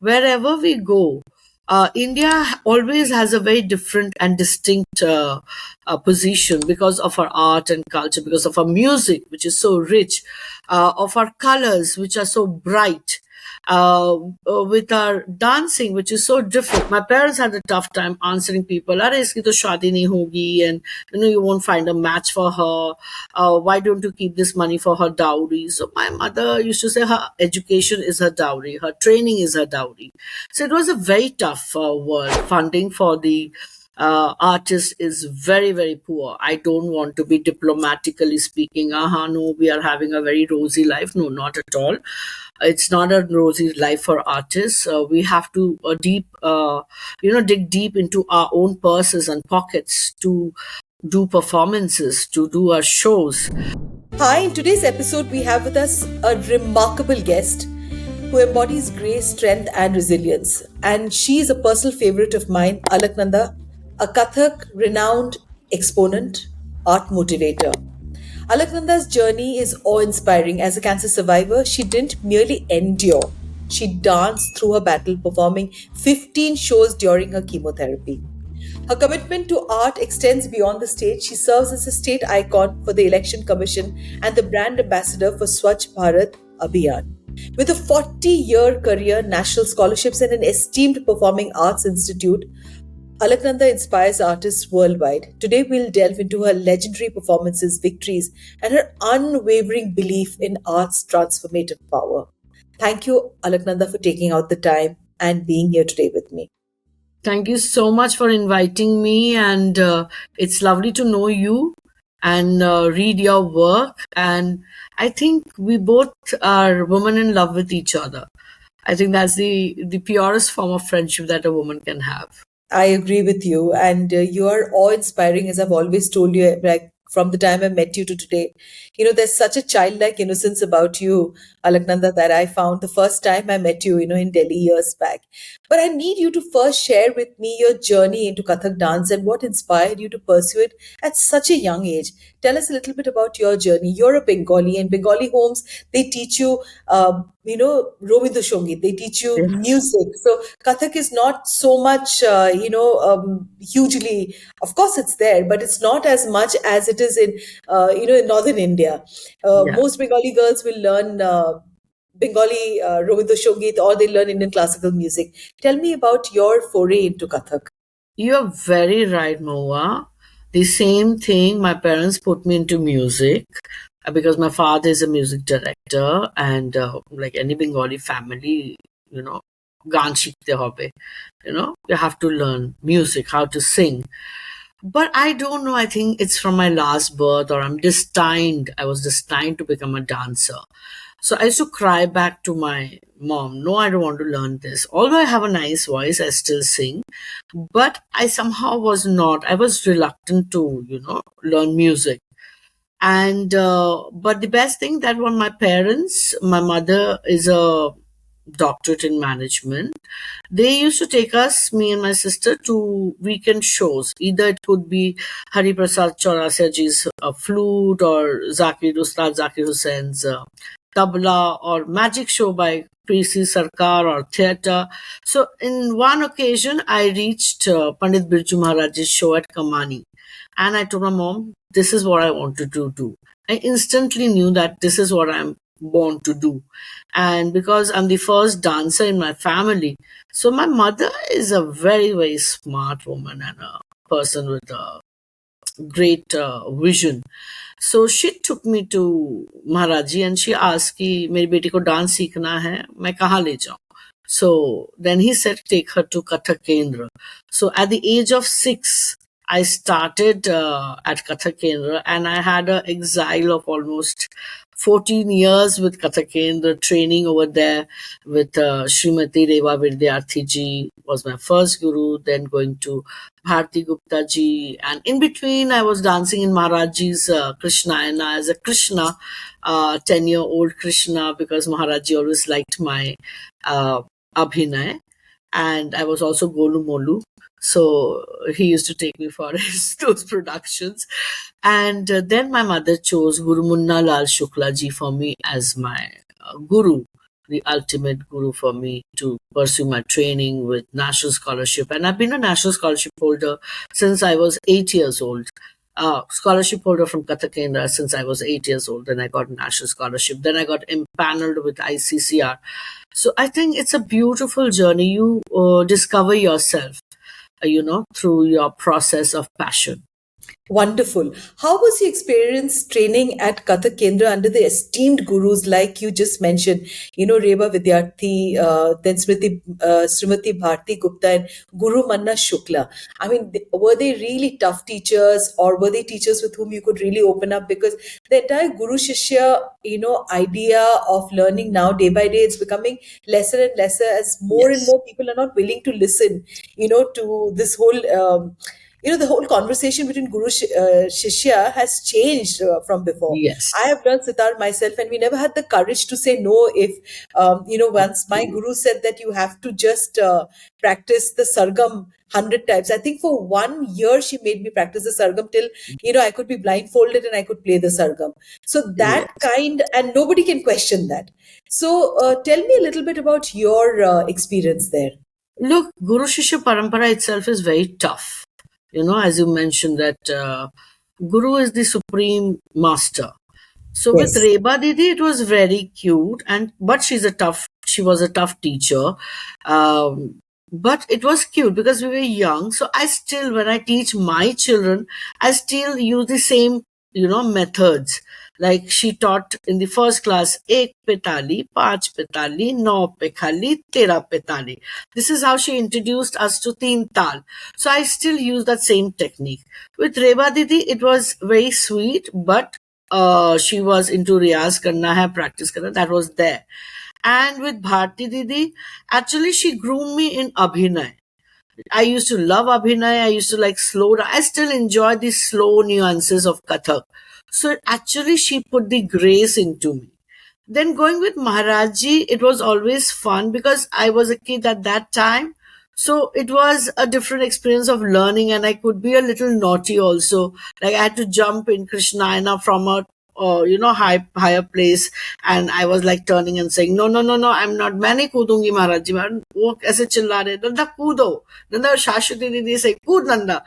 wherever we go, India always has a very different and distinct position because of our art and culture, because of our music, which is so rich, of our colors, which are so bright, with our dancing, which is so different. My parents had a tough time answering people, "Are iski to shadi nahi hogi, and you won't find a match for her. Why don't you keep this money for her dowry?" So my mother used to say her education is her dowry, her training is her dowry. So it was a very tough world. Funding for the artist is very, very poor. I don't want to be diplomatically speaking, no, we are having a very rosy life. No, not at all. It's not a rosy life for artists. We have to dig deep into our own purses and pockets to do performances, to do our shows. Hi, in today's episode, we have with us a remarkable guest who embodies grace, strength, and resilience. And she is a personal favorite of mine, Alaknanda, a Kathak renowned exponent, art motivator. Alaknanda's journey is awe inspiring. As a cancer survivor, she didn't merely endure, she danced through her battle, performing 15 shows during her chemotherapy. Her commitment to art extends beyond the stage. She serves as a state icon for the Election Commission and the brand ambassador for Swachh Bharat Abhiyan. With a 40-year career, national scholarships, and an esteemed performing arts institute, Alaknanda inspires artists worldwide. Today, we'll delve into her legendary performances, victories, and her unwavering belief in art's transformative power. Thank you, Alaknanda, for taking out the time and being here today with me. Thank you so much for inviting me, and it's lovely to know you and read your work. And I think we both are women in love with each other. I think that's the purest form of friendship that a woman can have. I agree with you, and you are awe-inspiring, as I've always told you, like from the time I met you to today. There's such a childlike innocence about you, Alaknanda, that I found the first time I met you, in Delhi years back. But I need you to first share with me your journey into Kathak dance and what inspired you to pursue it at such a young age. Tell us a little bit about your journey. You're a Bengali, and Bengali homes, they teach you, Romido Shongit, they teach you Yes. music. So Kathak is not so much, hugely, of course it's there, but it's not as much as it is in northern India. Yeah. Most Bengali girls will learn Bengali Romido Shongit, or they learn Indian classical music. Tell me about your foray into Kathak. You're very right, Mohua. The same thing, my parents put me into music because my father is a music director, and like any Bengali family, গান শিখতে হবে. You have to learn music, how to sing. But I don't know, I think it's from my last birth, or I was destined to become a dancer. So I used to cry back to my mom, "No, I don't want to learn this. Although I have a nice voice, I still sing." But I somehow I was reluctant to, learn music. And, but the best thing that when my mother is a doctorate in management, they used to take us, me and my sister, to weekend shows. Either it could be Hari Prasad Chaurasia ji's flute, or Ustad Zakir Hussein's tabla, or magic show by Prisi Sarkar, or theatre. So in one occasion, I reached Pandit Birju Maharaj's show at Kamani. And I told my mom, "This is what I want to do." I instantly knew that this is what I'm born to do. And because I'm the first dancer in my family, so my mother is a very, very smart woman and a person with a great vision. So she took me to Maharaji and she asked कि मेरी बेटी को dance सीखना है, मैं कहाँ ले जाऊँ? So then he said, take her to Kathak Kendra. So at the age of 6, I started at Kathak Kendra, and I had an exile of almost 14 years with Kathak Kendra, training over there with Srimati Reva Vidyarthi ji was my first guru, then going to Bharti Gupta ji, and in between I was dancing in Maharajji's Krishnayana as a Krishna, 10-year-old Krishna, because Maharajji always liked my abhinay, and I was also Golu Molu. So he used to take me for those productions. And then my mother chose Guru Munna Lal Shukla ji for me as my guru. the ultimate guru for me to pursue my training with national scholarship. And I've been a national scholarship holder since I was 8 years old. Scholarship holder from Kathak Kendra since I was 8 years old. Then I got a national scholarship. Then I got empaneled with ICCR. So I think it's a beautiful journey. You discover yourself, through your process of passion. Wonderful. How was your experience training at Kathak Kendra under the esteemed gurus like you just mentioned? Reba Vidyarthi, then Srimati Bharti Gupta and Guru Manna Shukla. I mean, were they really tough teachers, or were they teachers with whom you could really open up? Because the entire Guru Shishya, idea of learning now, day by day, it's becoming lesser and lesser as more and Yes. more people are not willing to listen, to this whole. The whole conversation between Shishya has changed from before. I Yes. have learned sitar myself, and we never had the courage to say no. If once my guru said that you have to just practice the sargam 100 times. I think for 1 year she made me practice the sargam till I could be blindfolded and I could play the sargam. So that Yes. kind, and nobody can question that. So tell me a little bit about your experience there. Look, Guru Shishya Parampara itself is very tough. As you mentioned, that Guru is the supreme master. So with Yes. Reba Didi, it was very cute, but she was a tough teacher. But it was cute because we were young. So I still, when I teach my children, I still use the same, methods. Like she taught in the first class, ek pe tali, paanch pe tali, no pe khali, tera pe tali. This is how she introduced us to teen tal. So I still use that same technique. With Reba Didi, it was very sweet, but she was into riyaz karna hai, practice karna, that was there. And with Bharti Didi, actually she groomed me in Abhinay. I used to love Abhinay. I used to like slow down. I still enjoy the slow nuances of Kathak. So actually she put the grace into me. Then going with Maharaji, it was always fun because I was a kid at that time. So it was a different experience of learning, and I could be a little naughty also. Like I had to jump in Krishnayana from a higher place, and I was like turning and saying, no, no, no, no, I'm not. मैं नहीं कूदूंगी महाराज जी. वो ऐसे चिल्ला रहे, नंदा कूदो. नंदा शाश्वती दीदी say कूद Nanda.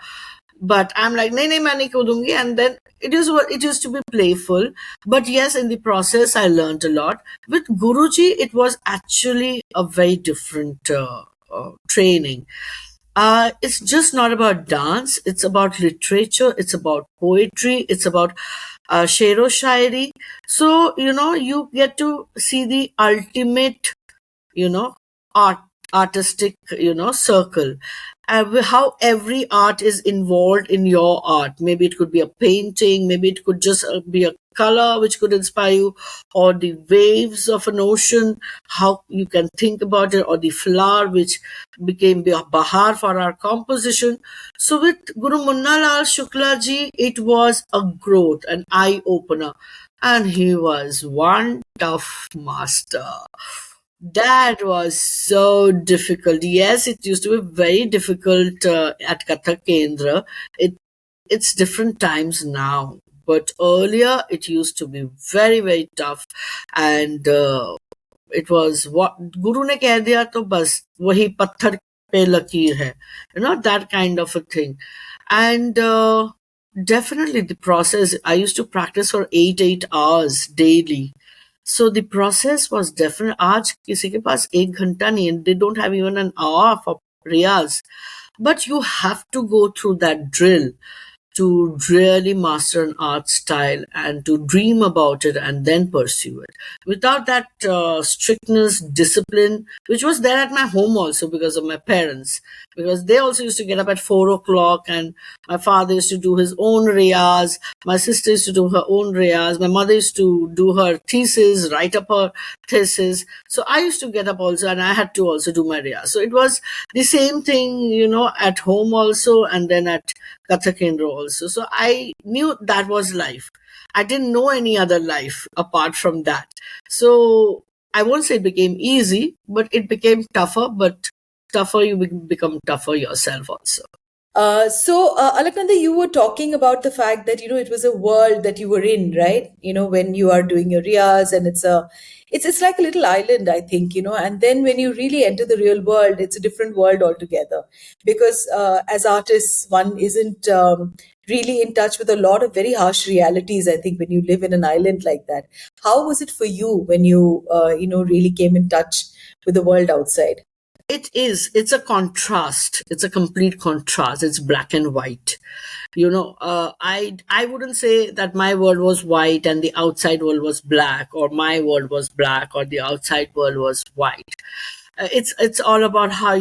But I'm like, nahi, nahi, main nahi kudungi. And then it used to be playful. But yes, in the process, I learned a lot. With Guruji, it was actually a very different training. It's just not about dance. It's about literature. It's about poetry. It's about shero shairi. So, you get to see the ultimate, you know, art artistic, circle. How every art is involved in your art. Maybe it could be a painting, maybe it could just be a color which could inspire you, or the waves of an ocean, how you can think about it, or the flower which became bahar for our composition. So with Guru Munna Lal Shukla ji, it was a growth, an eye opener, and he was one tough master. That was so difficult. Yes, it used to be very difficult at Kathak Kendra. It's different times now, but earlier it used to be very, very tough. And it was what Guru ने कह दिया तो बस वही पत्थर पे लकीर है, that kind of a thing. And definitely the process. I used to practice for 8 hours daily. So the process was definitely. आज किसी के पास 1 घंटा नहीं है. They don't have even an hour for riyaz. But you have to go through that drill to really master an art style and to dream about it and then pursue it. Without that strictness, discipline, which was there at my home also because of my parents, because they also used to get up at 4 o'clock, and my father used to do his own riyaz, my sister used to do her own riyaz, my mother used to do her thesis, write up her thesis. So I used to get up also, and I had to also do my riyaz. So it was the same thing, at home also, and then at Kathak Kendra also. So I knew that was life. I didn't know any other life apart from that. So I won't say it became easy, but it became tougher. But tougher, you become tougher yourself also. Alaknanda, you were talking about the fact that it was a world that you were in, right? When you are doing your riyas, and it's like a little island, I think. And then when you really enter the real world, it's a different world altogether. Because as artists, one isn't really in touch with a lot of very harsh realities. I think when you live in an island like that, how was it for you when you really came in touch with the world outside? It is. It's a contrast. It's a complete contrast. It's black and white. I wouldn't say that my world was white and the outside world was black, or my world was black or the outside world was white. It's all about how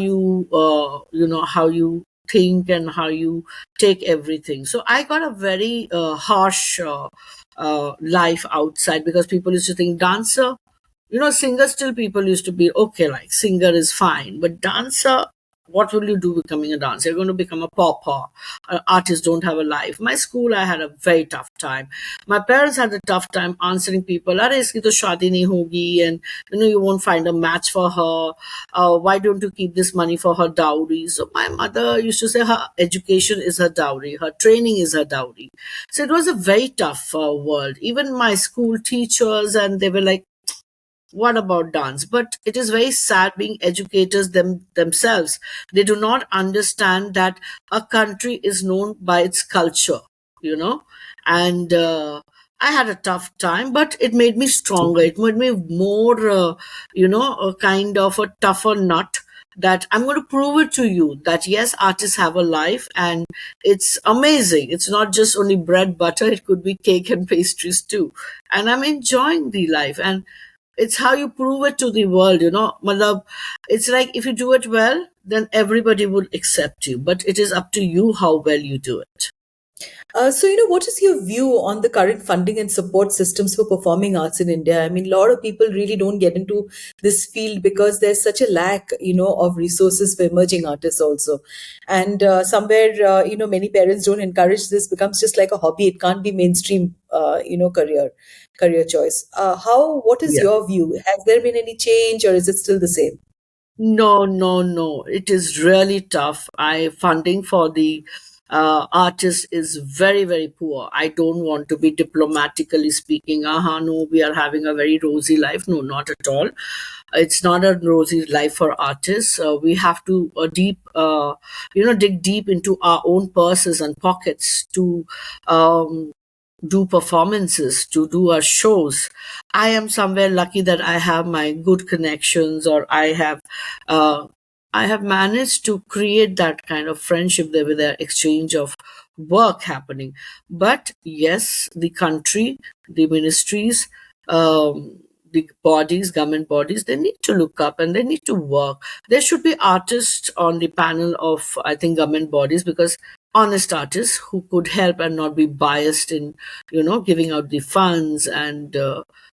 how you think and how you take everything. So I got a very harsh life outside, because people used to think dancer, singer, still people used to be okay, like singer is fine, but dancer, what will you do becoming a dancer? You're going to become a pauper. Artists don't have a life. My school, I had a very tough time. My parents had a tough time answering people, "Are iski to shadi nahi hogi," and you won't find a match for her. Why don't you keep this money for her dowry? So my mother used to say her education is her dowry, her training is her dowry. So it was a very tough world. Even my school teachers, and they were like, what about dance? But it is very sad, being educators themselves, they do not understand that a country is known by its culture, you know and I had a tough time, but it made me stronger. It made me more a kind of a tougher nut, that I'm going to prove it to you that yes, artists have a life, and it's amazing. It's not just only bread butter, it could be cake and pastries too. And I'm enjoying the life, and it's how you prove it to the world. Malab, it's like if you do it well, then everybody would accept you. But it is up to you how well you do it. What is your view on the current funding and support systems for performing arts in India? I mean, a lot of people really don't get into this field because there's such a lack, of resources for emerging artists also. And somewhere, many parents don't encourage this, becomes just like a hobby. It can't be mainstream, career choice. What is Yeah. your view? Has there been any change, or is it still the same? No, no, no. It is really tough. I funding for the artists is very, very poor. I don't want to be diplomatically speaking. No, we are having a very rosy life. No, not at all. It's not a rosy life for artists. We have to dig deep into our own purses and pockets to um, do performances, to do our shows. I am somewhere lucky that I have my good connections, or uh, I have managed to create that kind of friendship there with the exchange of work happening. But yes, the country, the ministries, the bodies, government bodies, they need to look up and they need to work. There should be artists on the panel of, I think, government bodies, because honest artists who could help and not be biased in, giving out the funds, and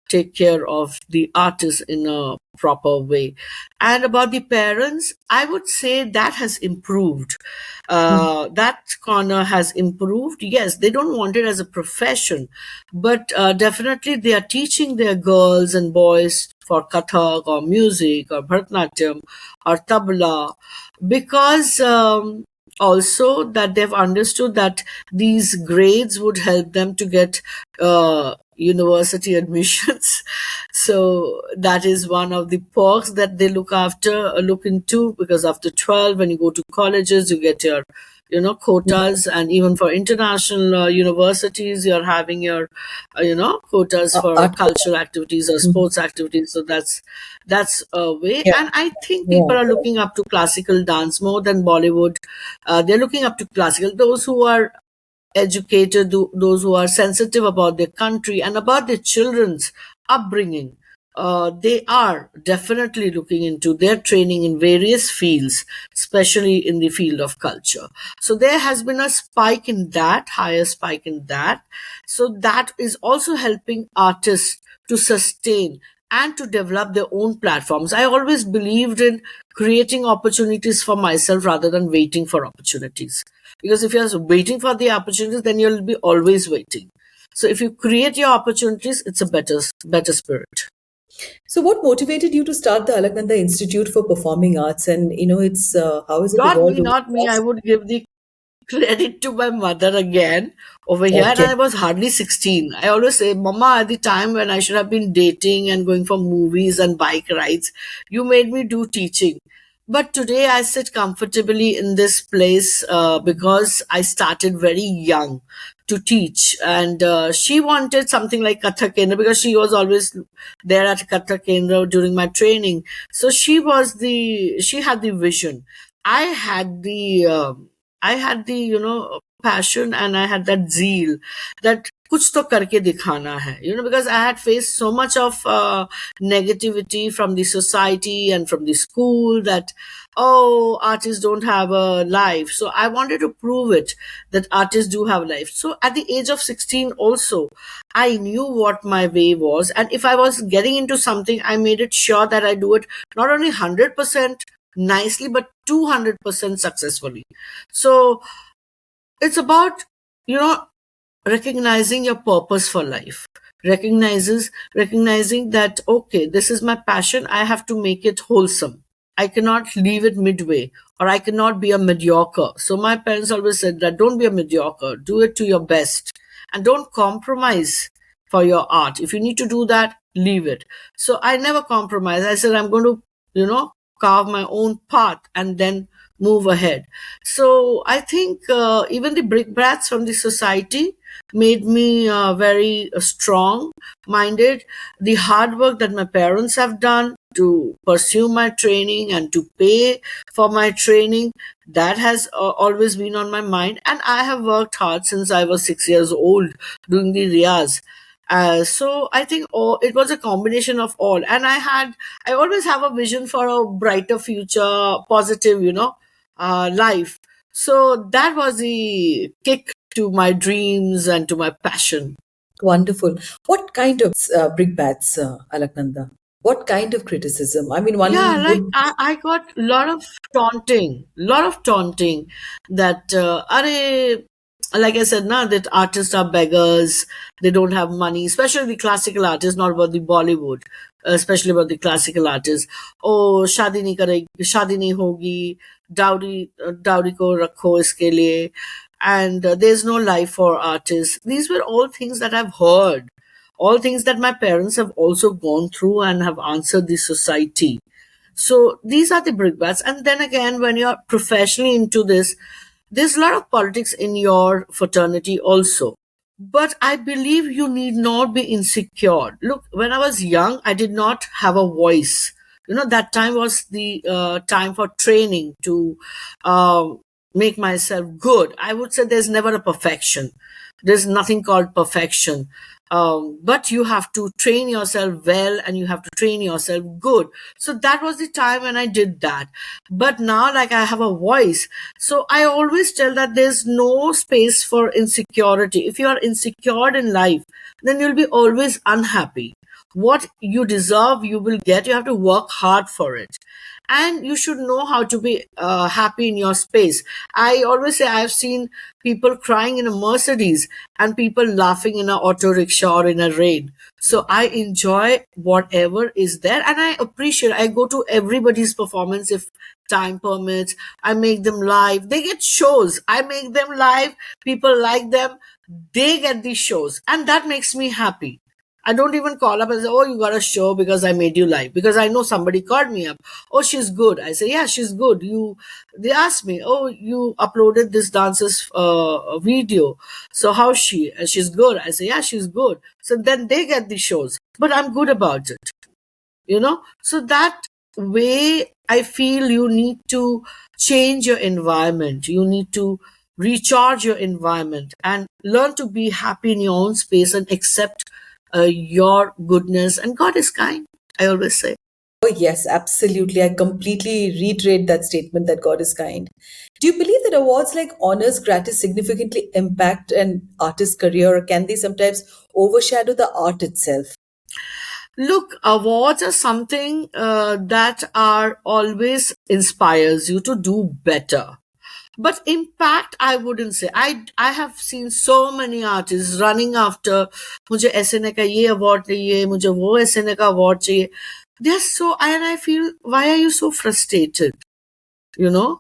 take care of the artists in a proper way. And about the parents, I would say that has improved. That corner has improved. Yes, they don't want it as a profession, but definitely they are teaching their girls and boys for Kathak or music or Bharatanatyam or tabla, because also that they've understood that these grades would help them to get university admissions. So that is one of the perks that they look into, because after 12, when you go to colleges, you get your quotas, and even for international universities, you're having your quotas for Art. cultural activities or Mhm. sports activities. So that's a way. Yeah, And I think yeah, people are looking up to classical dance more than Bollywood. They're looking up to classical, those who are educated, those who are sensitive about their country and about their children's upbringing. They are definitely looking into their training in various fields, especially in the field of culture. So there has been a spike in that, higher spike in that. So that is also helping artists to sustain and to develop their own platforms. I always believed in creating opportunities for myself rather than waiting for opportunities. Because if you're waiting for the opportunities, then you'll be always waiting. So if you create your opportunities, it's a better spirit. So, what motivated you to start the Alaknanda Institute for Performing Arts? And it's how has it Not evolved me, over not the me. I past? would give the credit to my mother again over here. And Okay. I was hardly 16. I always say, Mama, at the time when I should have been dating and going for movies and bike rides, you made me do teaching. But today I sit comfortably in this place because I started very young to teach. And she wanted something like Kathak Kendra because she was always there at Kathak Kendra during my training. So she had the vision. I had the passion, and I had that zeal that कुछ तो करके दिखाना है, because I had faced so much of negativity from the society and from the school that, oh, artists don't have a life. So I wanted to prove it that artists do have life. So at the age of 16 also, I knew what my way was. And if I was getting into something, I made it sure that I do it not only 100% nicely, but 200% successfully. So it's about, you know, recognizing your purpose for life. Recognizing that, okay, this is my passion. I have to make it wholesome. I cannot leave it midway, or I cannot be a mediocre. So my parents always said that don't be a mediocre, do it to your best, and don't compromise for your art. If you need to do that, leave it. So I never compromise. I said, I'm going to, carve my own path and then move ahead. So I think even the brick brats from the society made me very strong minded. The hard work that my parents have done to pursue my training and to pay for my training, that has always been on my mind. And I have worked hard since I was 6 years old doing the riyaz. So I think it was a combination of all. And I always have a vision for a brighter future, positive, life. So that was the kick to my dreams and to my passion. Wonderful. What kind of brickbats, Alaknanda? What kind of criticism? I mean, Yeah, one like would. I got a lot of taunting that, like I said, now that artists are beggars, they don't have money, especially the classical artists, not about the Bollywood, especially about the classical artists. Oh, शादी नहीं होगी, dowry को रखो इसके लिए, and there's no life for artists. These were all things that I've heard, all things that my parents have also gone through and have answered the society. So these are the brickbats. And then again, when you're professionally into this, there's a lot of politics in your fraternity also. But I believe you need not be insecure. Look, when I was young, I did not have a voice. That time was the time for training to make myself good. I would say there's never a perfection. There's nothing called perfection. But you have to train yourself well, and you have to train yourself good. So that was the time when I did that. But now, like, I have a voice. So I always tell that there's no space for insecurity. If you are insecure in life, then you'll be always unhappy. What you deserve, you will get. You have to work hard for it. And you should know how to be happy in your space. I always say I've seen people crying in a Mercedes and people laughing in an auto rickshaw or in a rain. So I enjoy whatever is there, and I appreciate. I go to everybody's performance if time permits. I make them live. They get shows. I make them live. People like them. They get these shows, and that makes me happy. I don't even call up and say, oh, you got a show because I made you live. Because I know somebody called me up. Oh, she's good. I say, yeah, she's good. They ask me, oh, you uploaded this dancer's video. So how's she? And she's good. I say, yeah, she's good. So then they get the shows. But I'm good about it. So that way, I feel you need to change your environment. You need to recharge your environment and learn to be happy in your own space and accept your goodness. And God is kind, I always say. Oh, yes, absolutely. I completely reiterate that statement that God is kind. Do you believe that awards like honors gratis significantly impact an artist's career, or can they sometimes overshadow the art itself? Look, awards are something that are always inspires you to do better. But impact, I wouldn't say. I have seen so many artists running after मुझे SNA का ये award चाहिए, मुझे वो SNA का award चाहिए. They're so, and I feel, why are you so frustrated? You know,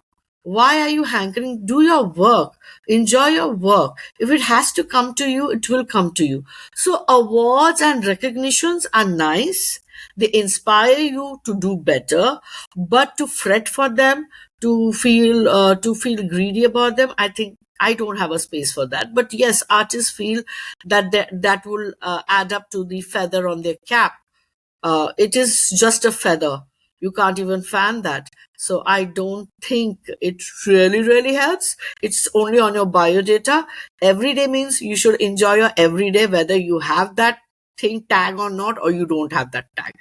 Why are you hankering? Do your work. Enjoy your work. If it has to come to you, it will come to you. So awards and recognitions are nice. They inspire you to do better, but to fret for them, to feel greedy about them, I think I don't have a space for that. But yes, artists feel that that will add up to the feather on their cap. It is just a feather. You can't even fan that. So I don't think it really helps. It's only on your biodata. Every day means you should enjoy your everyday, whether you have that thing tag or not, or you don't have that tag.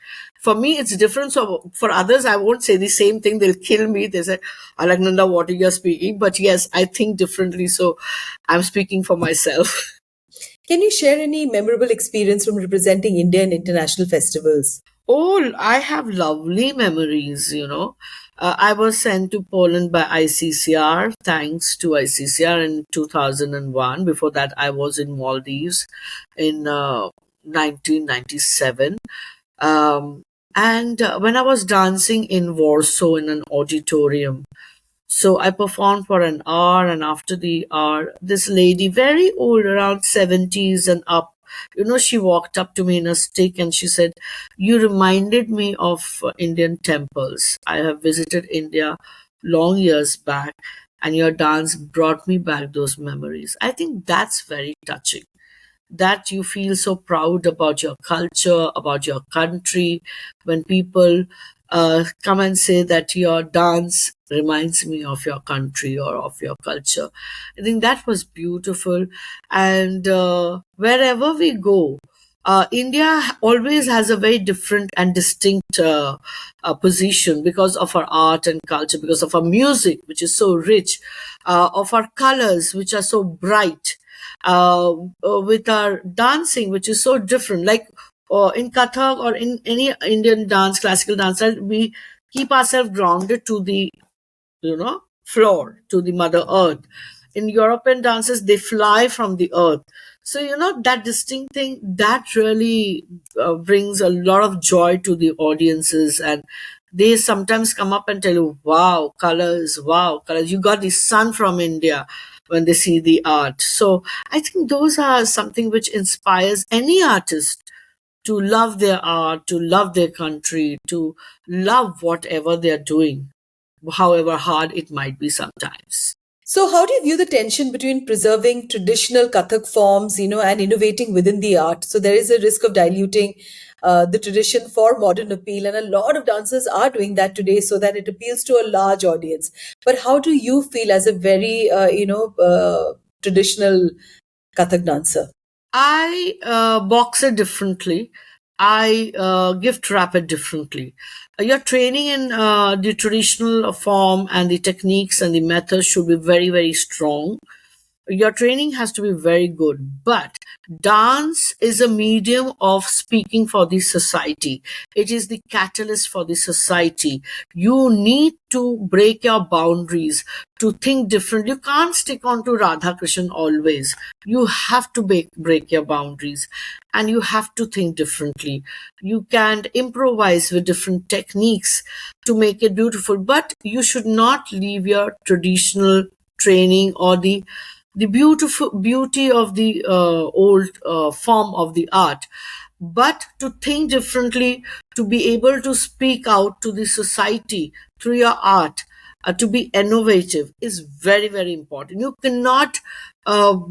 For me, it's different. So for others, I won't say the same thing. They'll kill me. They say, Alaknanda, what are you speaking? But yes, I think differently. So I'm speaking for myself. Can you share any memorable experience from representing India in international festivals? Oh, I have lovely memories. I was sent to Poland by ICCR, thanks to ICCR in 2001. Before that, I was in Maldives in 1997. Um, and when I was dancing in Warsaw in an auditorium, so I performed for an hour, and after the hour, this lady, very old, around 70s and up, she walked up to me in a stick and she said, "You reminded me of Indian temples. I have visited India long years back, and your dance brought me back those memories." I think that's very touching, that you feel so proud about your culture, about your country, when people come and say that your dance reminds me of your country or of your culture. I think that was beautiful. And wherever we go, India always has a very different and distinct position because of our art and culture, because of our music, which is so rich, of our colors, which are so bright, with our dancing, which is so different. Like in Kathak or in any Indian dance, classical dance, we keep ourselves grounded to the floor, to the mother earth. In European dances, they fly from the earth. So that distinct thing that really brings a lot of joy to the audiences, and they sometimes come up and tell you, wow, colors, you got the sun from India, when they see the art. So I think those are something which inspires any artist to love their art, to love their country, to love whatever they're doing, however hard it might be sometimes. So, how do you view the tension between preserving traditional Kathak forms, and innovating within the art? So, there is a risk of diluting the tradition for modern appeal, and a lot of dancers are doing that today so that it appeals to a large audience. But how do you feel as a very, traditional Kathak dancer? I box it differently. I gift wrap it differently. Your training in the traditional form and the techniques and the methods should be very, very strong. Your training has to be very good, but dance is a medium of speaking for the society. It is the catalyst for the society. You need to break your boundaries, to think different. You can't stick on to Radha Krishnan always. You have to break your boundaries, and you have to think differently. You can improvise with different techniques to make it beautiful, but you should not leave your traditional training or the beautiful beauty of the old form of the art, but to think differently, to be able to speak out to the society through your art, to be innovative is very, very important. You cannot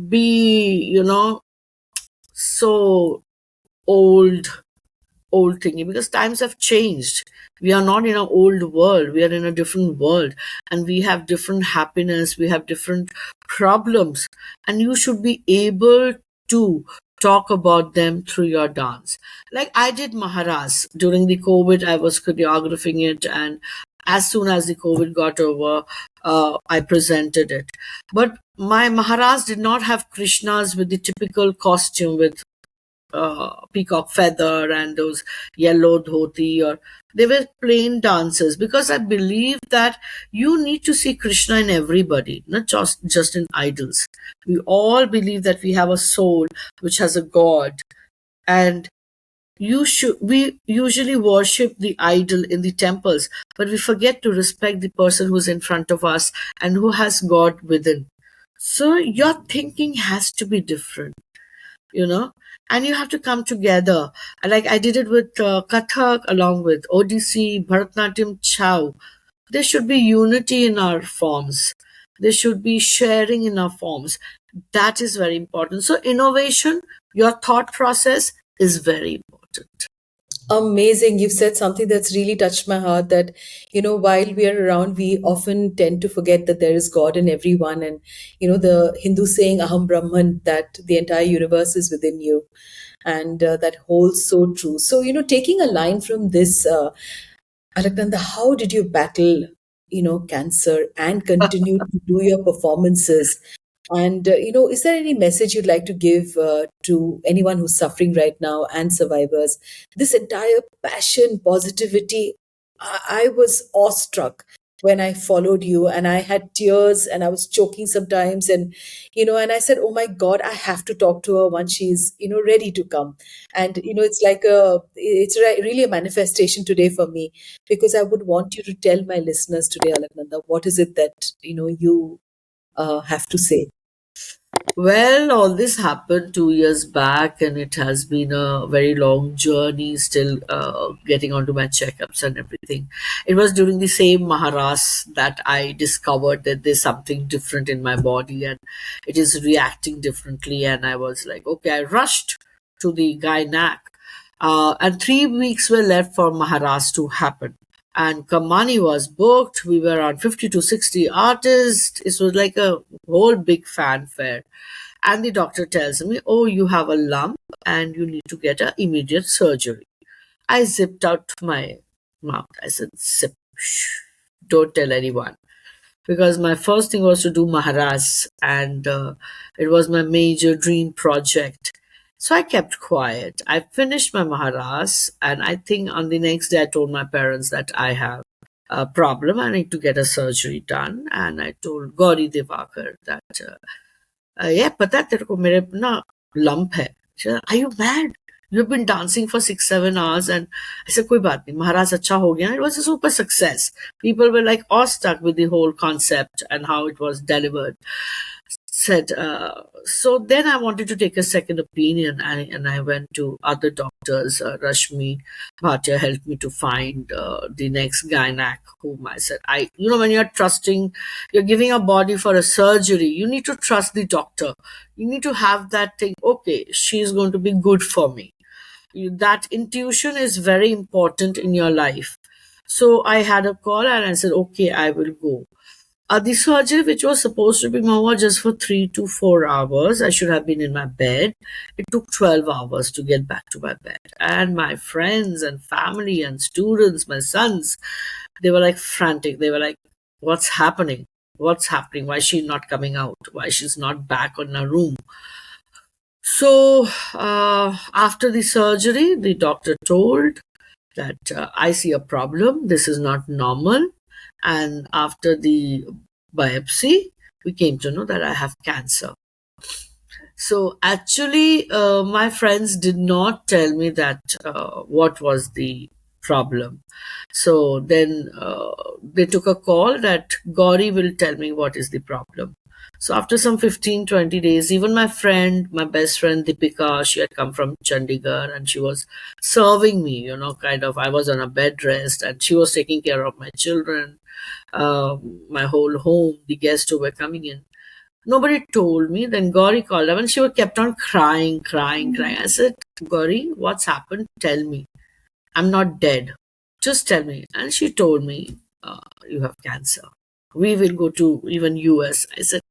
be so old thinking, because times have changed. We are not in an old world, we are in a different world, and we have different happiness, we have different problems, and you should be able to talk about them through your dance. Like I did Maharaj during the COVID. I was choreographing it, and as soon as the COVID got over, I presented it. But my Maharaj did not have Krishnas with the typical costume with peacock feather and those yellow dhoti, or they were plain dancers, because I believe that you need to see Krishna in everybody, not just in idols. We all believe that we have a soul which has a god, and We usually worship the idol in the temples, but we forget to respect the person who's in front of us and who has God within. So your thinking has to be different, you know, and you have to come together. Like I did it with Kathak, along with Odissi, Bharatanatyam, Chow. There should be unity in our forms. There should be sharing in our forms. That is very important. So innovation, your thought process is very important. Amazing. You've said something that's really touched my heart, that, while we are around, we often tend to forget that there is God in everyone. And, the Hindu saying, Aham Brahman, that the entire universe is within you. And that holds so true. So, taking a line from this, Alaknanda, how did you battle, cancer and continue to do your performances? And, is there any message you'd like to give to anyone who's suffering right now and survivors? This entire passion, positivity, I was awestruck when I followed you, and I had tears and I was choking sometimes. And, and I said, oh my God, I have to talk to her once she's, ready to come. And, really a manifestation today for me, because I would want you to tell my listeners today, Alaknanda, what is it that, you have to say? Well, all this happened 2 years back, and it has been a very long journey, still getting onto my checkups and everything. It was during the same Maharas that I discovered that there's something different in my body and it is reacting differently. And I was like, okay, I rushed to the gynac. And 3 weeks were left for Maharas to happen. And Kamani was booked. We were on 50 to 60 artists. It was like a whole big fanfare. And the doctor tells me, oh, you have a lump and you need to get an immediate surgery. I zipped out my mouth. I said, zip, shh, don't tell anyone. Because my first thing was to do Maharaj, and it was my major dream project. So I kept quiet. I finished my Maharaj, and I think on the next day I told my parents that I have a problem. I need to get a surgery done. And I told Gauri Devakar that ये पता है तेरे को मेरे ना lump है. She said, are you mad? You've been dancing for 6-7 hours. And I said, कोई बात नहीं, Maharaj अच्छा हो गया. It was a super success. People were like awestruck with the whole concept and how it was delivered. Said, so then I wanted to take a second opinion, and I went to other doctors. Rashmi Bhatia helped me to find the next gynac, whom I said, when you're trusting, you're giving a body for a surgery, you need to trust the doctor. You need to have that thing, okay, she's going to be good for me. That intuition is very important in your life. So I had a call and I said, okay, I will go. The surgery, which was supposed to be Mohua just for 3 to 4 hours, I should have been in my bed. It took 12 hours to get back to my bed. And my friends and family and students, my sons, they were like frantic. They were like, what's happening? What's happening? Why is she not coming out? Why she's not back in her room? So after the surgery, the doctor told that I see a problem. This is not normal. And after the biopsy, we came to know that I have cancer. So actually, my friends did not tell me that what was the problem. So then they took a call that Gauri will tell me what is the problem. So after some 15-20 days, even my friend, my best friend Deepika, she had come from Chandigarh and she was serving me, kind of. I was on a bed rest and she was taking care of my children, my whole home, the guests who were coming in. Nobody told me. Then Gauri called up and she kept on crying, crying, crying. I said, Gauri, what's happened? Tell me. I'm not dead. Just tell me. And she told me, you have cancer. We will go to even US. I said,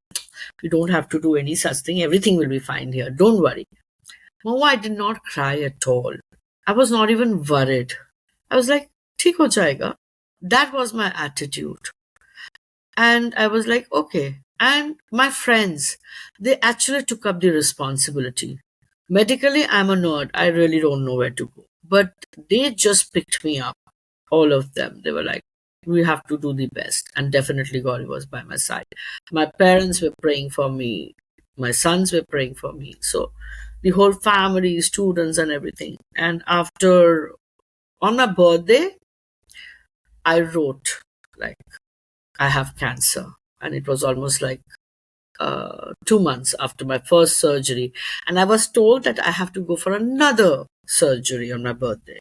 you don't have to do any such thing. Everything will be fine here. Don't worry. No, I did not cry at all. I was not even worried. I was like, ठीक हो जाएगा. That was my attitude. And I was like, okay. And my friends, they actually took up the responsibility. Medically, I'm a nerd. I really don't know where to go. But they just picked me up, all of them. They were like, we have to do the best. And definitely God was by my side. My parents were praying for me. My sons were praying for me. So the whole family, students, and everything. And after, on my birthday, I wrote, like, I have cancer. And it was almost like 2 months after my first surgery. And I was told that I have to go for another surgery on my birthday.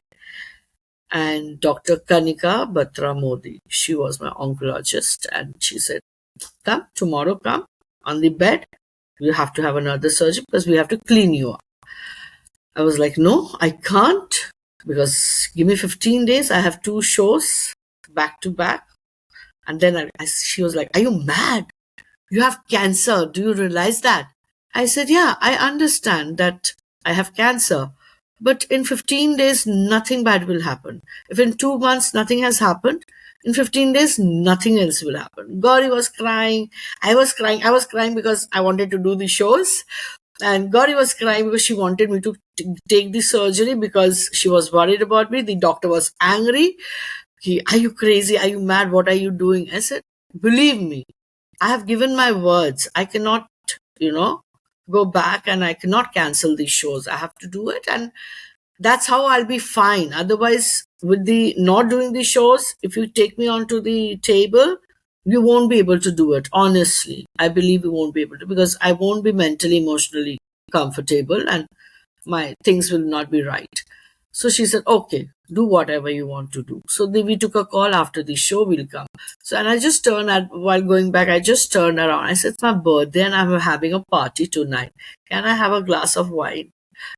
And Dr. Kanika Batra Modi, she was my oncologist, and she said, come, tomorrow come on the bed. You have to have another surgery because we have to clean you up. I was like, no, I can't, because give me 15 days. I have 2 shows back to back. And then she was like, are you mad? You have cancer. Do you realize that? I said, yeah, I understand that I have cancer. But in 15 days, nothing bad will happen. If in 2 months nothing has happened, in 15 days, nothing else will happen. Gauri was crying. I was crying. I was crying because I wanted to do the shows. And Gauri was crying because she wanted me to take the surgery because she was worried about me. The doctor was angry. Are you crazy? Are you mad? What are you doing? I said, believe me, I have given my words. I cannot, you know, go back, and I cannot cancel these shows. I have to do it. And that's how I'll be fine. Otherwise, with the not doing the shows, if you take me onto the table, you won't be able to do it. Honestly, I believe you won't be able to, because I won't be mentally, emotionally comfortable, and my things will not be right. So she said, okay, do whatever you want to do. So we took a call after the show, will come. So, and I just turned while going back, I just turned around. I said, it's my birthday and I'm having a party tonight. Can I have a glass of wine?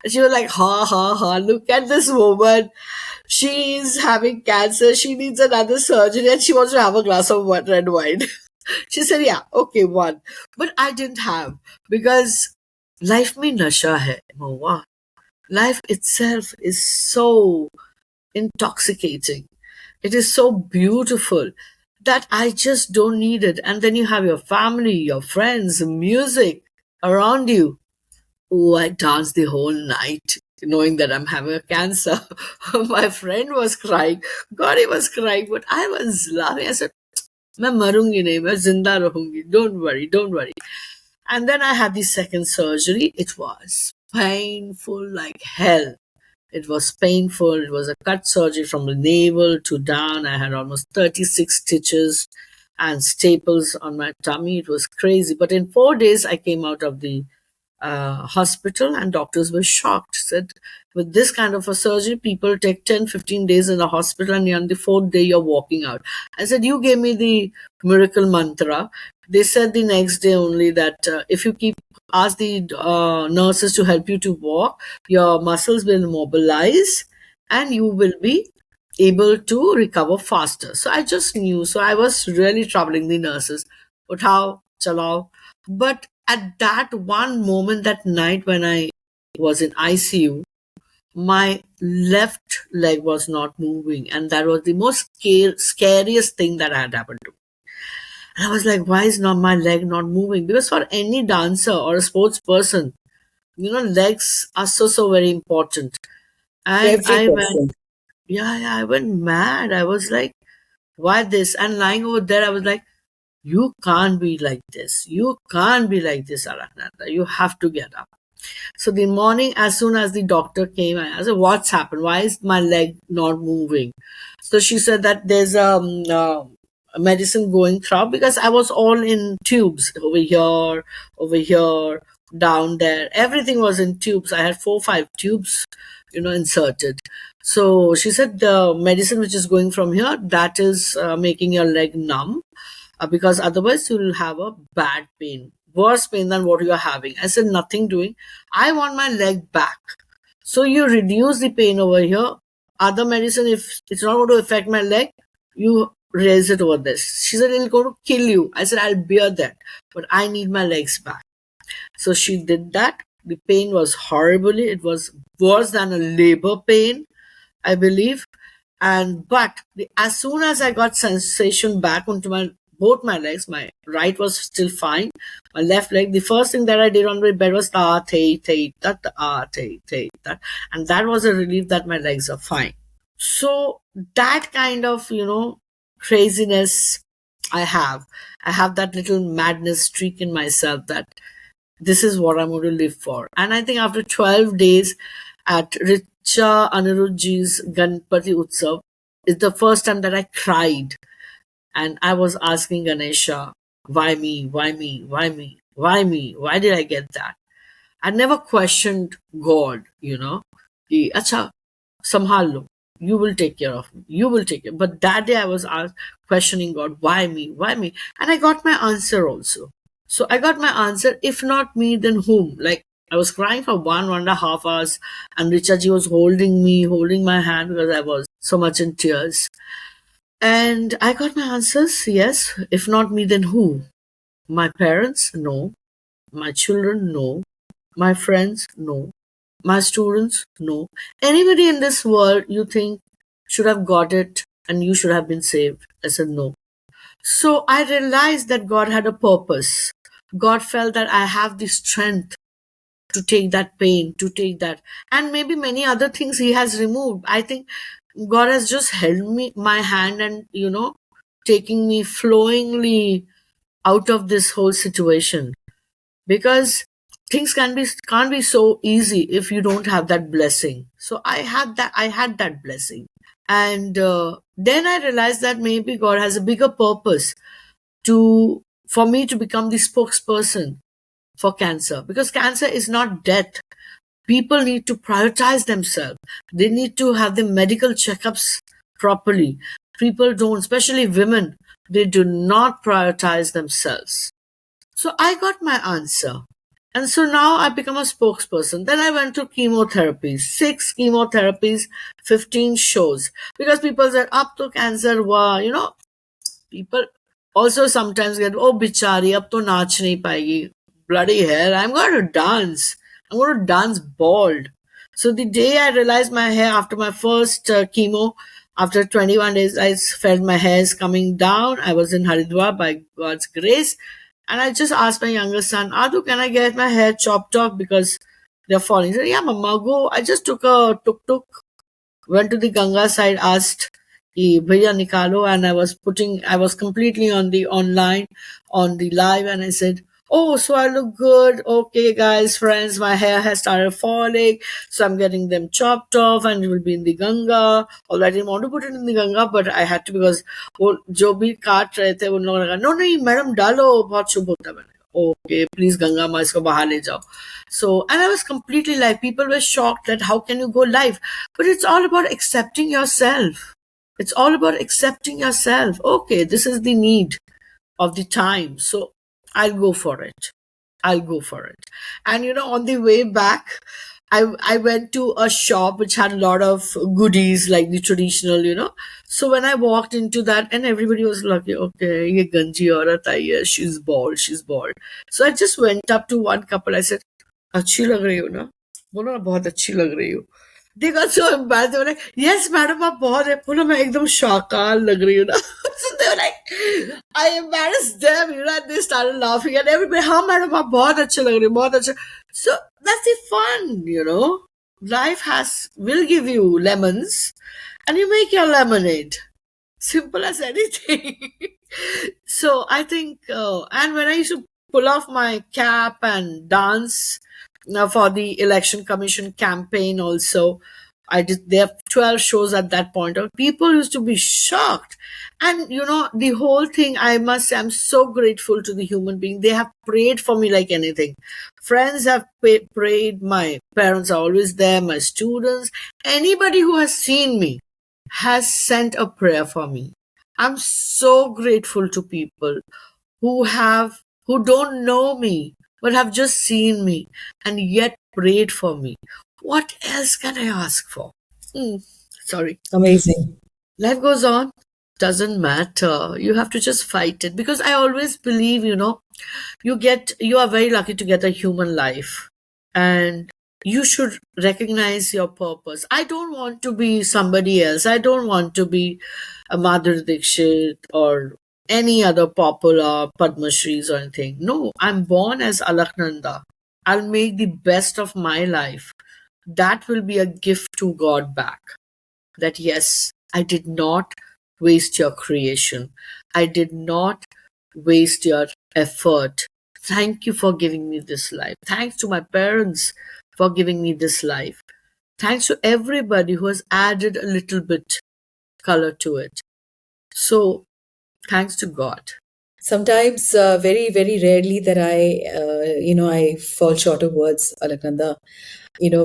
And she was like, ha, ha, ha, look at this woman. She's having cancer. She needs another surgery and she wants to have a glass of red wine. She said, yeah, okay, one. But I didn't have, because life mein nasha hai, Mohua. Life itself is so intoxicating. It is so beautiful that I just don't need it. And then you have your family, your friends, music around you. Oh, I danced the whole night knowing that I'm having a cancer. My friend was crying. God, he was crying, but I was laughing. I said, मैं मरूंगी नहीं, मैं जिंदा रहूंगी. Don't worry, don't worry. And then I had the second surgery. It was painful like hell. It was painful. It was a cut surgery from the navel to down. I had almost 36 stitches and staples on my tummy. It was crazy. But in 4 days, I came out of the hospital, and doctors were shocked. Said, with this kind of a surgery, people take 10, 15 days in the hospital, and on the fourth day, you're walking out. I said, you gave me the miracle mantra. They said the next day only that if you ask the nurses to help you to walk, your muscles will mobilize and you will be able to recover faster. So I just knew. So I was really troubling the nurses. Uthao, chalao. But at that one moment, that night when I was in ICU, my left leg was not moving. And that was the most scariest thing that had happened to me. And I was like, why is not my leg not moving? Because for any dancer or a sports person, legs are so very important. And Every person. I went mad. I was like, why this? And lying over there, I was like, you can't be like this. You can't be like this, Alaknanda. You have to get up. So the morning, as soon as the doctor came, I said, what's happened? Why is my leg not moving? So she said that there's a medicine going through, because I was all in tubes, over here, down there. Everything was in tubes. I had 4, 5 tubes, inserted. So she said the medicine which is going from here, that is making your leg numb, because otherwise you'll have a bad pain, worse pain than what you're having. I said, nothing doing. I want my leg back. So you reduce the pain over here. Other medicine, if it's not going to affect my leg, you raise it over this. She said, it'll go to kill you. I said, I'll bear that, but I need my legs back. So she did that. The pain was horrible. It was worse than a labor pain, I believe. But as soon as I got sensation back onto both my legs, my right was still fine. My left leg, the first thing that I did on my bed was ta te te tat te te tat, and that was a relief that my legs are fine. So that kind of craziness I have. I have that little madness streak in myself that This is what I'm going to live for. And I think after 12 days at Richa Anirudhji's Ganpati Utsav is the first time that I cried. And I was asking Ganesha, why me? Why me? Why me? Why me? Why did I get that? I never questioned God, Ki, Acha, samhal lo. You will take care of me. You will take care. But that day I was questioning God, why me? Why me? And I got my answer also. So I got my answer, if not me, then whom? Like, I was crying for 1.5 hours, and Richaji was holding me, holding my hand because I was so much in tears. And I got my answers, yes. If not me, then who? My parents? No. My children? No. My friends? No. My students? No. Anybody in this world you think should have got it and you should have been saved? I said no. So I realized that God had a purpose. God felt that I have the strength to take that pain, to take that, and maybe many other things He has removed. I think God has just held my hand, and taking me flowingly out of this whole situation, because things can't be so easy if you don't have that blessing. So I had that blessing, and then I realized that maybe God has a bigger purpose to for me to become the spokesperson for cancer, because cancer is not death. People need to prioritize themselves. They need to have the medical checkups properly. People don't, especially women, they do not prioritize themselves. So I got my answer. And so now I become a spokesperson. Then I went to chemotherapies, 6 chemotherapies, 15 shows. Because people said, up to cancer, wow, people also sometimes get, oh, bichari, ab to naach nahi paegi. Bloody hell, I'm going to dance. I'm going to dance bald. So the day I realized my hair after my first chemo, after 21 days, I felt my hair is coming down. I was in Haridwar by God's grace. And I just asked my younger son, Adu, can I get my hair chopped off because they're falling? He said, yeah, mama, go. I just took a tuk-tuk, went to the Ganga side, asked, "Ki, Bhaiya nikalo," and I was completely on the online, on the live, and I said, oh, so I look good. Okay, guys, friends, my hair has started falling, so I'm getting them chopped off, and it will be in the Ganga. Although I didn't want to put it in the Ganga, but I had to, because वो जो भी काट रहे थे उन लोगों ने कहा, no, नहीं, मैडम डालो, बहुत शुभ होता है. मैंने कहा, okay, please Ganga ma isko बाहर ले जाओ. So, and I was completely live. People were shocked that how can you go live? But it's all about accepting yourself. It's all about accepting yourself. Okay, this is the need of the time. So I'll go for it. I'll go for it. And on the way back, I went to a shop which had a lot of goodies like the traditional. So when I walked into that, and everybody was like, okay, ye ganji aurat aayi hai, she's bald, she's bald. So I just went up to one couple. I said, अच्छी लग रही हो ना, बोलो ना बहुत अच्छी लग रही हो. They got so embarrassed. They were like, yes, madam, आप बहुत है. बोलो मैं एकदम शाकाल लग रही हूँ ना. So they were like, I embarrassed them, and they started laughing, and everybody, हाँ madam, आप बहुत अच्छे लग रही हो, बहुत अच्छे. So that's the fun. Life will give you lemons, and you make your lemonade. Simple as anything. So I think, and when I used to pull off my cap and dance for the election commission campaign also, I did, there are 12 shows at that point. People used to be shocked. And the whole thing, I must say, I'm so grateful to the human being. They have prayed for me like anything. Friends have prayed. My parents are always there. My students, anybody who has seen me has sent a prayer for me. I'm so grateful to people who don't know me but have just seen me and yet prayed for me. What else can I ask for? Sorry. Amazing. Life goes on. Doesn't matter. You have to just fight it, because I always believe, you are very lucky to get a human life, and you should recognize your purpose. I don't want to be somebody else. I don't want to be a Madhuri Dixit or any other popular Padma Shris or anything. No, I'm born as Alaknanda. I'll make the best of my life. That will be a gift to God back. That yes, I did not waste your creation. I did not waste your effort Thank you for giving me this life. Thanks to my parents for giving me this life. Thanks to everybody who has added a little bit color to it. So, thanks to God. Sometimes, very, very rarely that I fall short of words, Alaknanda,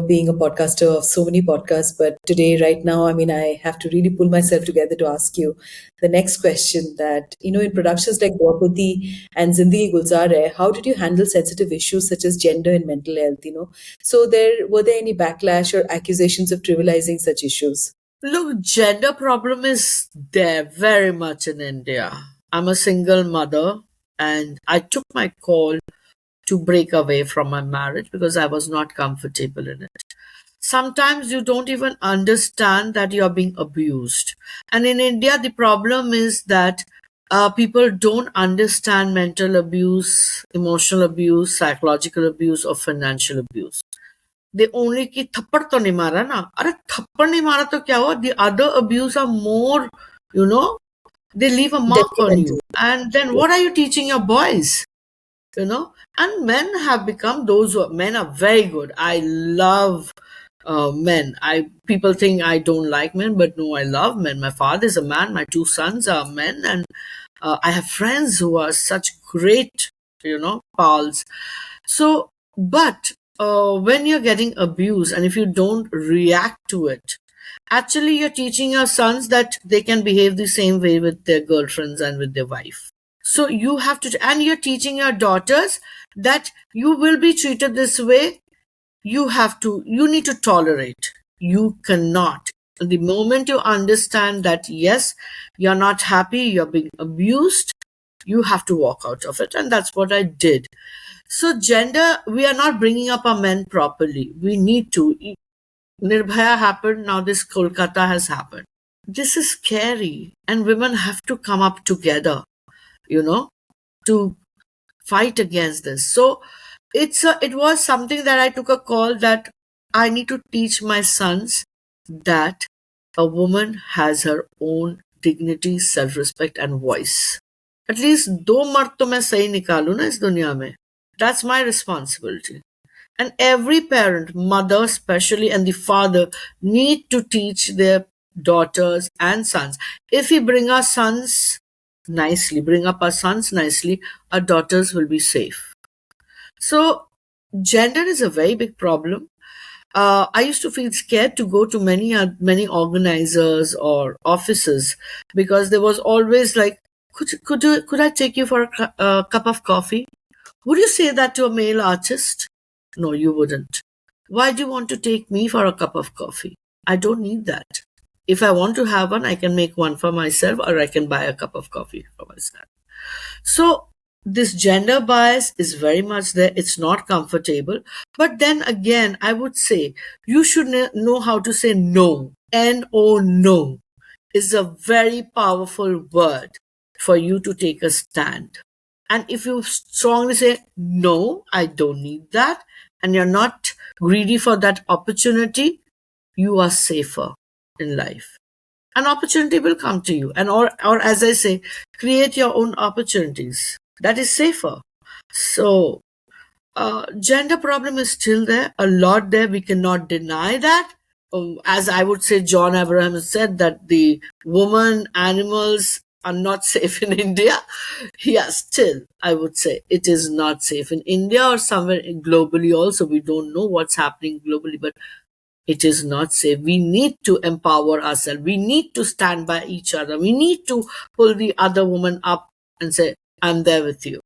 being a podcaster of so many podcasts. But today, right now, I mean, I have to really pull myself together to ask you the next question that, in productions like Draupadi and Zindagi Gulzar Hai, how did you handle sensitive issues such as gender and mental health? So were there any backlash or accusations of trivializing such issues? Look, gender problem is there very much in India. I'm a single mother and I took my call to break away from my marriage because I was not comfortable in it. Sometimes you don't even understand that you're being abused. And in India, the problem is that people don't understand mental abuse, emotional abuse, psychological abuse, or financial abuse. They only कि थप्पड़ तो नहीं मारा ना अरे थप्पड़ नहीं मारा तो क्या हुआ the other abuse are more you know they leave a mark on you Detrimental. and then what are you teaching your boys and men have become those who men are very good. I love men. I people think I don't like men, but no, I love men. My father is a man. My two sons are men, and I have friends who are such great, pals. So, but when you're getting abused, and if you don't react to it, actually you're teaching your sons that they can behave the same way with their girlfriends and with their wife. So you have to, and you're teaching your daughters that you will be treated this way. You need to tolerate. You cannot. The moment you understand that, yes, you're not happy, you're being abused, you have to walk out of it. And that's what I did. So, gender, we are not bringing up our men properly. We need to. Nirbhaya happened, now this Kolkata has happened. This is scary, and women have to come up together, to fight against this. So it was something that I took a call that I need to teach my sons that a woman has her own dignity, self-respect and voice. At least दो मर्द तो मैं सही निकालूं ना इस दुनिया में. That's my responsibility. And every parent, mother especially, and the father need to teach their daughters and sons. If we bring our sons nicely, bring up our sons nicely, our daughters will be safe. So, gender is a very big problem. I used to feel scared to go to many organizers or offices because there was always like, could I take you for a cup of coffee? Would you say that to a male artist? No, you wouldn't. Why do you want to take me for a cup of coffee? I don't need that. If I want to have one, I can make one for myself or I can buy a cup of coffee for myself. So, this gender bias is very much there. It's not comfortable. But then again, I would say you should know how to say no. N-O, no is a very powerful word for you to take a stand. And if you strongly say, no, I don't need that, and you're not greedy for that opportunity, you are safer in life. An opportunity will come to you. And or as I say, create your own opportunities. That is safer. So gender problem is still there, a lot there. We cannot deny that. As I would say, John Abraham said that the woman, animals are not safe in India. Yeah, still, I would say it is not safe in India or somewhere globally also. We don't know what's happening globally, but it is not safe. We need to empower ourselves. We need to stand by each other. We need to pull the other woman up and say, I'm there with you.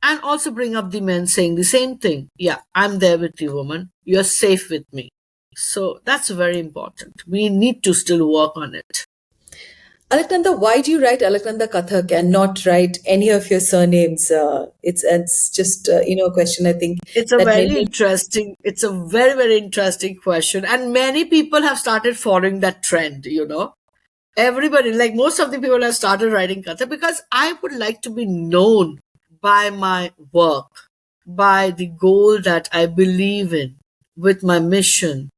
And also bring up the men saying the same thing. Yeah, I'm there with you, woman. You're safe with me. So that's very important. We need to still work on it. Alaknanda, why do you write Alaknanda Kathak and not write any of your surnames? It's just a question I think that many. It's a very, very interesting question. And many people have started following that trend. Everybody, like most of the people have started writing Katha because I would like to be known by my work, by the goal that I believe in, with my mission.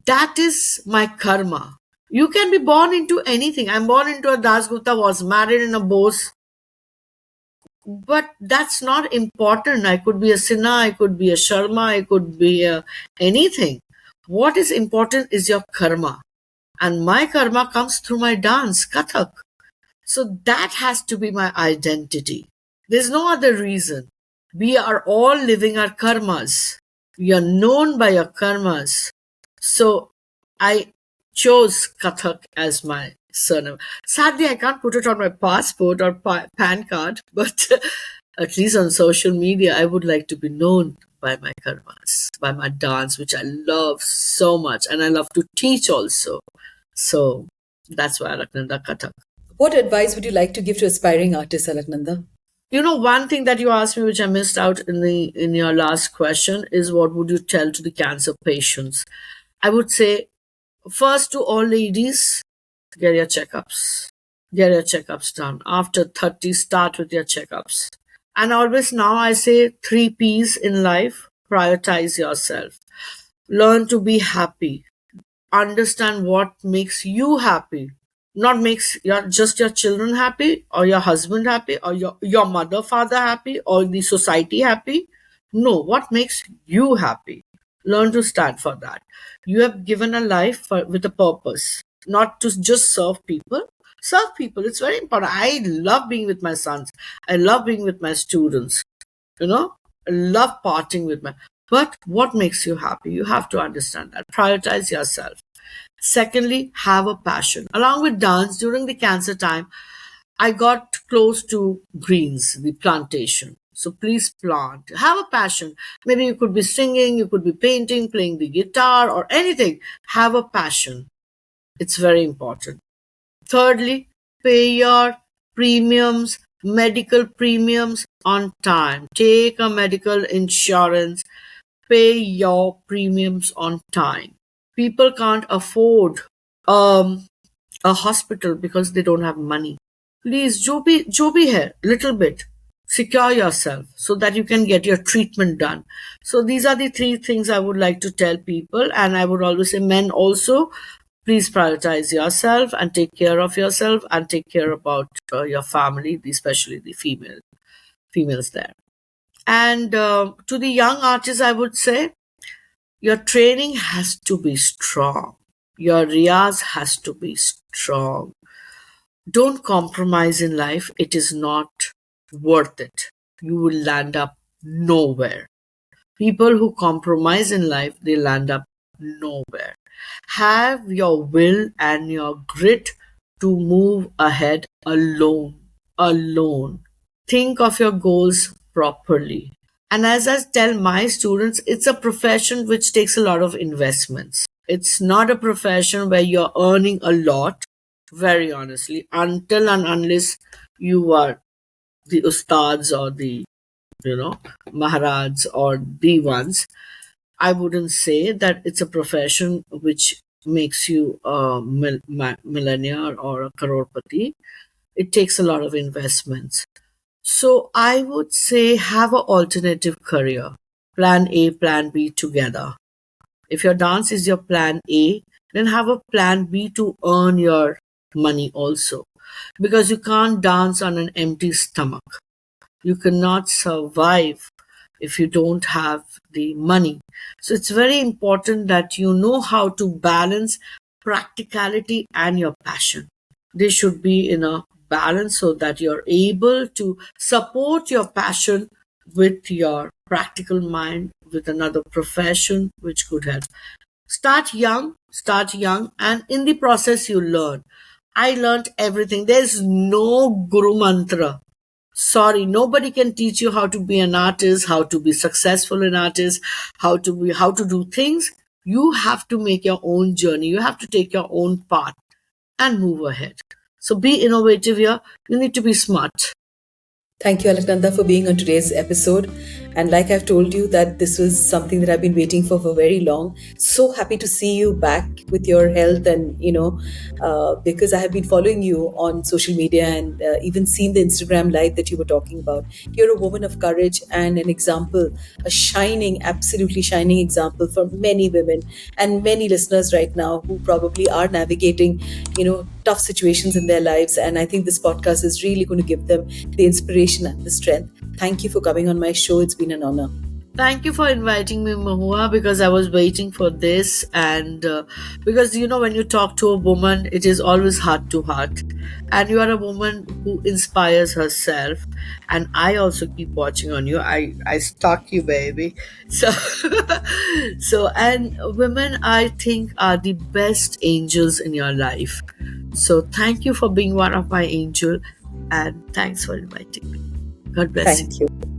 That is my karma. You can be born into anything. I'm born into a Dasgupta, was married in a Bose. But that's not important. I could be a Sinha, I could be a Sharma, I could be anything. What is important is your karma. And my karma comes through my dance, Kathak. So that has to be my identity. There's no other reason. We are all living our karmas. We are known by our karmas. So I chose Kathak as my surname. Sadly, I can't put it on my passport or PAN card, but at least on social media, I would like to be known by my karmas, by my dance, which I love so much, and I love to teach also. So that's why Alaknanda Kathak. What advice would you like to give to aspiring artists, Alaknanda? You know, one thing that you asked me, which I missed out in your last question, is what would you tell to the cancer patients? I would say, first to all ladies, get your checkups. Get your checkups done. After 30, start with your checkups. And always now I say 3 P's in life. Prioritize yourself. Learn to be happy. Understand what makes you happy. Not makes just your children happy, or your husband happy, or your mother, father happy, or the society happy. No, what makes you happy? Learn to stand for that. You have given a life with a purpose, not to just serve people. Serve people, it's very important. I love being with my sons. I love being with my students. You know, I love parting with my. But what makes you happy? You have to understand that. Prioritize yourself. Secondly, have a passion. Along with dance, during the cancer time, I got close to greens, the plantation. So please plant. Have a passion. Maybe you could be singing, you could be painting, playing the guitar, or anything. Have a passion. It's very important. Thirdly, pay your premiums, medical premiums on time. Take a medical insurance. Pay your premiums on time. People can't afford um, a hospital because they don't have money. Please, jo bhi hai, little bit. Secure yourself so that you can get your treatment done. So these are the 3 things I would like to tell people, and I would always say men also. Please prioritize yourself and take care of yourself and take care about your family, especially the females there. And to the young artists, I would say your training has to be strong. Your riyaz has to be strong. Don't compromise in life. It is not worth it. You will land up nowhere. People who compromise in life, they land up nowhere. Have your will and your grit to move ahead alone. Alone. Think of your goals properly. And as I tell my students, it's a profession which takes a lot of investments. It's not a profession where you're earning a lot, very honestly, until and unless you are the ustads or the, maharads or the ones. I wouldn't say that it's a profession which makes you a millionaire or a crorepati. It takes a lot of investments. So I would say have an alternative career. Plan A, plan B together. If your dance is your plan A, then have a plan B to earn your money also. Because you can't dance on an empty stomach. You cannot survive if you don't have the money. So it's very important that you know how to balance practicality and your passion. They should be in a balance so that you're able to support your passion with your practical mind, with another profession which could help. Start young, and in the process you learn. I learned everything. There's no guru mantra. Sorry, nobody can teach you how to be an artist, how to be successful in artist, how to do things. You have to make your own journey. You have to take your own path and move ahead. So be innovative here. You need to be smart. Thank you, Alaknanda, for being on today's episode. And like I've told you, that this was something that I've been waiting for very long. So happy to see you back with your health, and because I have been following you on social media, and even seen the Instagram live that you were talking about. You're a woman of courage and an example, a shining, absolutely shining example for many women and many listeners right now who probably are navigating, tough situations in their lives. And I think this podcast is really going to give them the inspiration and the strength. Thank you for coming on my show. It's been an honor. Thank you for inviting me, Mohua, because I was waiting for this. And because, when you talk to a woman, it is always heart to heart. And you are a woman who inspires herself. And I also keep watching on you. I stalk you, baby. So, and women, I think, are the best angels in your life. So, thank you for being one of my angel. And thanks for inviting me. God bless you. Thank you.